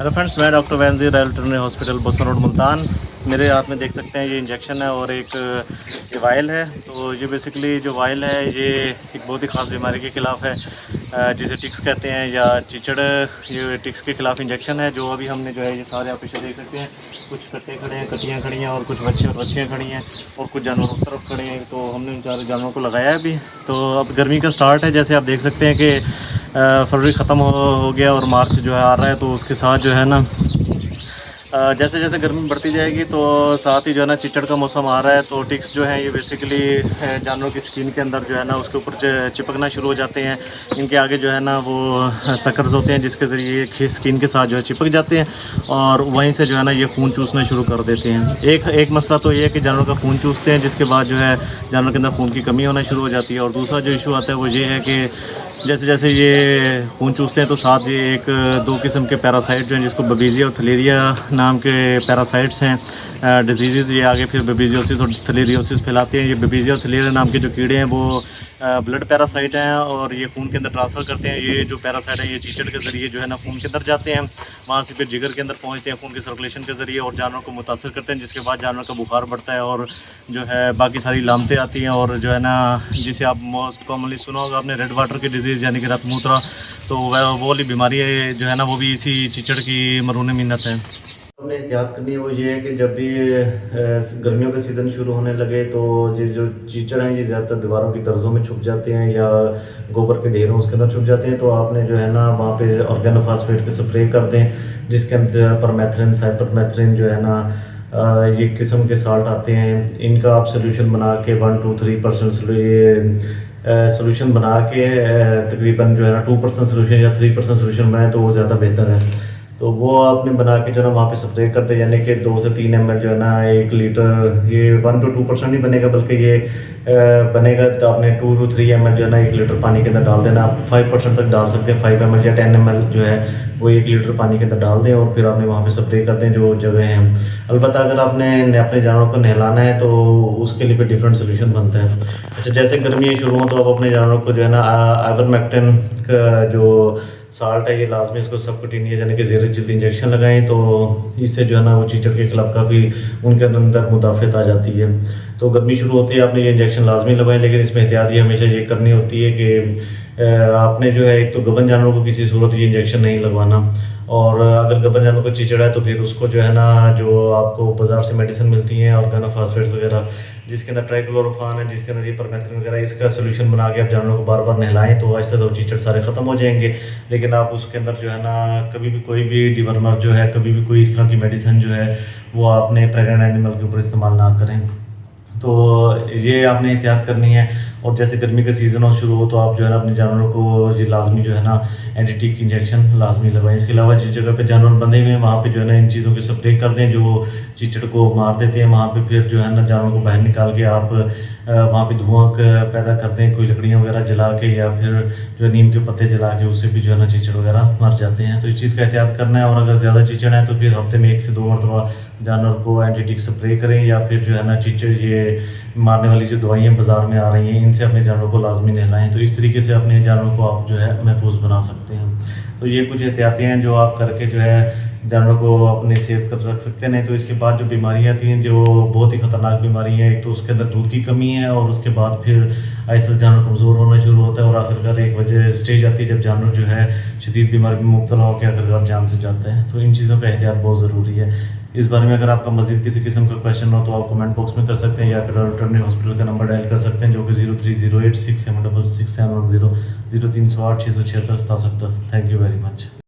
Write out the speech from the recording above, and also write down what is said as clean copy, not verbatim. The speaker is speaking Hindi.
हेलो फ्रेंड्स, मैं डॉक्टर वैनजी royal veterinary hospital Bosan road Multan. मेरे हाथ में देख सकते हैं ये इंजेक्शन है और एक ये वायल है। तो ये बेसिकली जो वायल है ये एक बहुत ही ख़ास बीमारी के ख़िलाफ़ है जिसे टिक्स कहते हैं या चिचड़। ये टिक्स के ख़िलाफ़ इंजेक्शन है जो अभी हमने जो है ये सारे आप पीछे देख सकते हैं। कुछ कट्टे खड़े हैं, कटियाँ खड़ी हैं और कुछ बच्चे और बच्चियाँ खड़ी हैं और कुछ जानवर उस तरफ खड़े हैं। तो हमने उन सारे जानवरों को लगाया है अभी। तो अब गर्मी का स्टार्ट है, जैसे आप देख सकते हैं कि फरवरी ख़त्म हो गया और मार्च जो है आ रहा है। तो उसके साथ जो है ना जैसे जैसे गर्मी बढ़ती जाएगी तो साथ ही जो है ना चिचड़ का मौसम आ रहा है। तो टिक्स जो है ये बेसिकली जानवरों की स्किन के अंदर जो है ना उसके ऊपर चिपकना शुरू हो जाते हैं। इनके आगे जो है ना वो सकर्स होते हैं जिसके ज़रिए स्किन के साथ जो है चिपक जाते हैं और वहीं से जो है ना ये खून चूसना शुरू कर देते हैं। एक मसला तो ये है कि जानवर का खून चूसते हैं, जिसके बाद जो है जानवर के अंदर खून की कमी होना शुरू हो जाती है। और दूसरा जो इशू आता है वो ये है कि जैसे जैसे ये खून चूसते हैं तो साथ ये एक दो किस्म के पैरासाइट जो हैं जिसको बबीजिया और थलेरिया नाम के पैरासाइट्स हैं डिजीज़, ये आगे फिर बबीजियोसिस और थलेरियोसिस फैलाते हैं। ये बबीजिया और थलेरिया नाम के जो कीड़े हैं वो ब्लड पैरासाइट हैं और ये खून के अंदर ट्रांसफ़र करते हैं। ये जो पैरासाइट है ये चीचड़ के ज़रिए जो है ना खून के अंदर जाते हैं, वहाँ से फिर जिगर के अंदर पहुँचते हैं खून की सर्कुलेशन के ज़रिए और जानवर को मुतासर करते हैं, जिसके बाद जानवर का बुखार बढ़ता है और जो है बाकी सारी लामतें आती हैं। और जो है ना जिसे आप मोस्ट कॉमनली सुना होगा आपने रेड वाटर की डिजीज़ यानी कि रक्त मूत्रा, तो वह वो वाली बीमारी है जो है ना वो भी इसी चीचड़ की मरून मिन्नत है। हमें एहतियात करनी है वो ये है कि जब भी गर्मियों का सीज़न शुरू होने लगे तो ये जो चीचड़ हैं ये ज़्यादातर दीवारों की तर्ज़ों में छुप जाते हैं या गोबर के ढेरों उसके अंदर छुप जाते हैं। तो आपने जो है ना वहाँ पे ऑर्गेनोफॉस्फेट के स्प्रे कर दें, जिसके अंदर परमेथ्रिन, साइपरमेथ्रिन जो है ना ये किस्म के साल्ट आते हैं। इनका आप सोल्यूशन बना के 1-3% ये सोल्यूशन बना के तकरीबन जो है ना 2% सोल्यूशन या 3% सोल्यूशन बनाए तो वो ज़्यादा बेहतर है। तो वो आपने बना के जो है ना वहाँ पे स्प्रे करते हैं, यानी कि 2 से 3 ml जो है ना 1 लीटर, ये 1-2% नहीं बनेगा बल्कि ये बनेगा तो आपने 2 to 3 ml जो है ना 1 लीटर पानी के अंदर डाल देना। आप 5% तक डाल सकते हैं, 5 ml या 10 ml जो है वो 1 लीटर पानी के अंदर डाल दें और फिर आपने वहाँ पे स्प्रे कर दें जो जगह हैं। अलबत्ता अगर आपने अपने जानवरों को नहलाना है तो उसके लिए फिर डिफरेंट सोल्यूशन बनता है। अच्छा, जैसे गर्मियाँ शुरू हों तो आप अपने जानवरों को जो है ना आइवरमेक्टिन का जो साल्ट है ये लाजमी इसको सबकटिनियस यानी कि ज़ेर जल्द इंजेक्शन लगाएं, तो इससे जो है ना वो चीचड़ के खिलाफ काफ़ी उनके अंदर मुदाफ़त आ जाती है। तो गर्मी शुरू होती है आपने ये इंजेक्शन लाजमी लगाएं, लेकिन इसमें एहतियात ये हमेशा ये करनी होती है कि आपने जो है एक तो गबन जानवरों को किसी सूरत ये इंजेक्शन नहीं लगवाना, और अगर गबन जानवर को चिचड़ है तो फिर उसको जो है ना जो आपको बाज़ार से मेडिसिन मिलती हैं ऑर्गेनोफॉस्फेट्स वगैरह जिसके अंदर ट्राइक्लोरोफान है, जिसके अंदर ये परमेथ्रिन वगैरह, इसका सोल्यूशन बना के आप जानवरों को बार बार नहलाएं तो ऐसे तो चीचड़ सारे ख़त्म हो जाएंगे। लेकिन आप उसके अंदर जो है ना कभी भी कोई भी डिवर्मर जो है, कभी भी कोई इस तरह की मेडिसिन जो है वो आपने प्रेग्नेंट एनिमल के ऊपर इस्तेमाल ना करें। तो ये आपने एहतियात करनी है। और जैसे गर्मी का सीज़न हो शुरू हो तो आप जो है ना अपने जानवरों को ये लाजमी जो है ना एंटीटिक इंजेक्शन लाजमी लगवाएं। इसके अलावा जिस जगह पे जानवर बंधे हुए हैं वहाँ पे जो है ना इन चीज़ों के स्प्रे कर दें जो चीचड़ को मार देते हैं। वहाँ पे फिर जो है ना जानवरों को बाहर निकाल के आप वहाँ पे धुआं पैदा कर दें, कोई लकड़ियाँ वगैरह जला के या फिर जो नीम के पत्ते जला के, उससे भी जो है ना चीचड़ वगैरह मर जाते हैं। तो इस चीज़ का एहतियात करना है। और अगर ज़्यादा चीचड़ है तो फिर हफ्ते में 1 से 2 मरतबा जानवर को एंटीटिक स्प्रे करें, या फिर जो है ना चीचड़ ये मारने वाली जो दवाइयाँ बाज़ार में आ रही हैं इनसे अपने जानवरों को लाजमी नहलाएं। तो इस तरीके से अपने जानवरों को आप जो है महफूज बना सकते हैं। तो ये कुछ एहतियातें हैं जो आप करके जो है जानवरों को अपने सेहत कर रख सकते हैं। नहीं तो इसके बाद जो बीमारियाँ आती हैं जो बहुत ही ख़तरनाक बीमारी है, एक तो उसके अंदर दूध की कमी है और उसके बाद फिर ऐसा जानवर कमज़ोर होना शुरू होता है और आखिरकार एक वजह स्टेज आती है जब जानवर जो है शदीद बीमारी में मुब्तला होकर आखिरकार जान से जाता है। तो इन चीज़ों का एहतियात बहुत ज़रूरी है। इस बारे में अगर आपका मज़ीद किसी किस्म का क्वेश्चन हो तो आप कमेंट बॉक्स में कर सकते हैं या फिर वेटरनरी हॉस्पिटल का नंबर डायल कर सकते हैं जो कि 0308 6766 710 0308 676 10 67। Thank you very much.